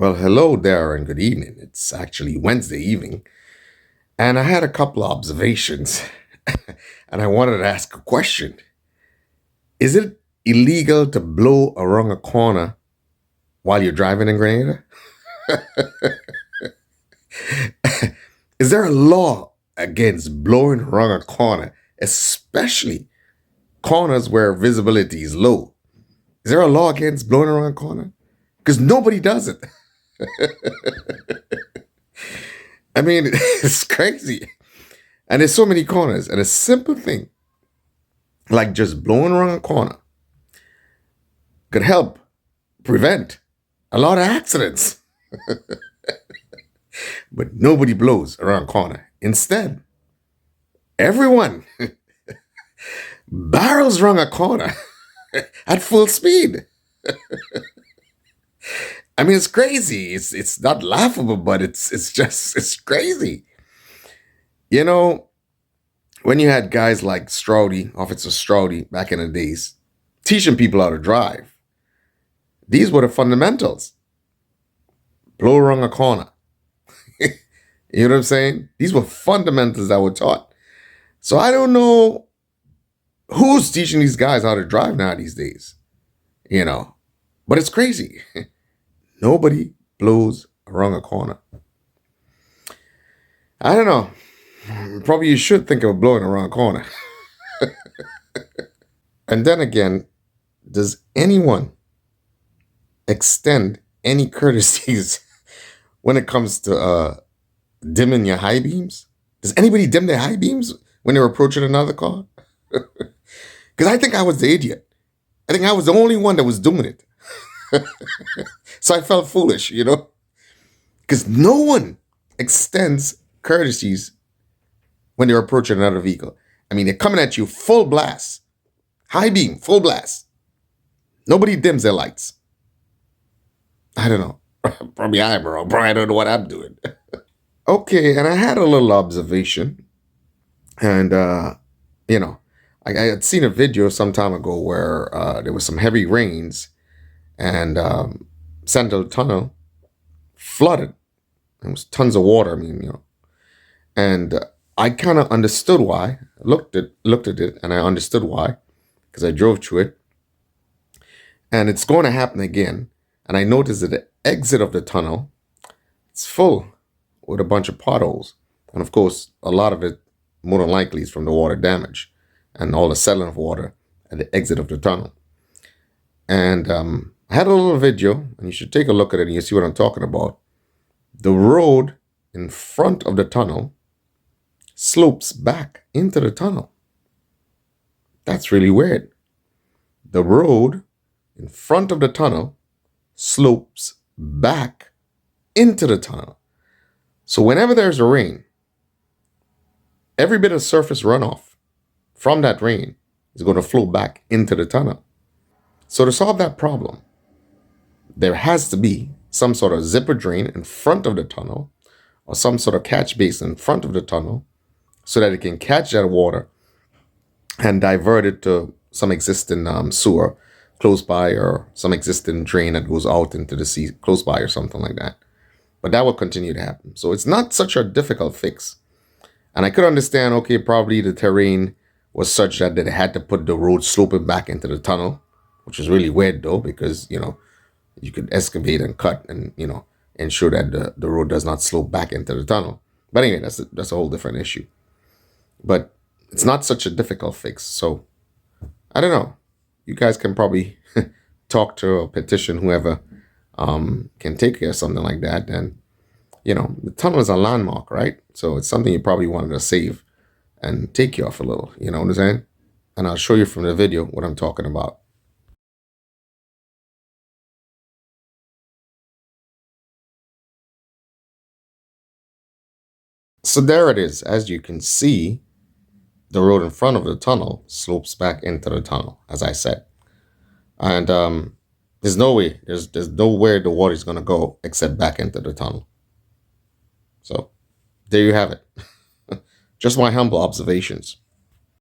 Well, hello there and good evening. It's actually Wednesday evening, and I had a couple of observations, and I wanted to ask a question. Is it illegal to blow around a corner while you're driving in Grenada? Is there a law against blowing around a corner, especially corners where visibility is low? Is there a law against blowing around a corner? Because nobody does it. I mean, it's crazy. And there's so many corners. And a simple thing like just blowing around a corner could help prevent a lot of accidents. But nobody blows around a corner. Instead, everyone barrels around a corner at full speed. I mean, it's crazy. It's not laughable, but it's crazy. You know, when you had guys like Stroudy, Officer Stroudy, back in the days, teaching people how to drive, these were the fundamentals. Blow around a corner. You know what I'm saying? These were fundamentals that were taught. So I don't know who's teaching these guys how to drive now these days, but it's crazy. Nobody blows around a corner. I don't know. Probably you should think of blowing around a corner. And then again, does anyone extend any courtesies when it comes to dimming your high beams? Does anybody dim their high beams when they're approaching another car? Because I think I was the idiot. I think I was the only one that was doing it. So I felt foolish, because no one extends courtesies when they're approaching another vehicle. I mean, they're coming at you full blast, high beam, full blast. Nobody dims their lights. I don't know. Probably I'm wrong. Probably I don't know what I'm doing. Okay, and I had a little observation. And, I had seen a video some time ago where there was some heavy rains and Central Tunnel flooded. There was tons of water, and I kind of understood why. I looked at it and I understood why, because I drove through it. And it's going to happen again. And I noticed that the exit of the tunnel, it's full with a bunch of potholes. And of course, a lot of it, more than likely, is from the water damage and all the settling of water at the exit of the tunnel. And I had a little video, and you should take a look at it and you see what I'm talking about. The road in front of the tunnel slopes back into the tunnel. That's really weird. The road in front of the tunnel slopes back into the tunnel. So whenever there's a rain, every bit of surface runoff from that rain is going to flow back into the tunnel. So to solve that problem, there has to be some sort of zipper drain in front of the tunnel or some sort of catch basin in front of the tunnel so that it can catch that water and divert it to some existing sewer close by or some existing drain that goes out into the sea close by or something like that. But that will continue to happen. So it's not such a difficult fix. And I could understand, okay, probably the terrain was such that they had to put the road sloping back into the tunnel, which is really weird though, because, you could excavate and cut and, ensure that the road does not slope back into the tunnel. But anyway, that's a whole different issue. But it's not such a difficult fix. So I don't know. You guys can probably talk to or petition whoever can take care of something like that. And, the tunnel is a landmark, right? So it's something you probably wanted to save and take care of a little, you know what I'm saying? And I'll show you from the video what I'm talking about. So there it is. As you can see, the road in front of the tunnel slopes back into the tunnel, as I said. And there's no way, there's nowhere the water is going to go except back into the tunnel. So there you have it. Just my humble observations.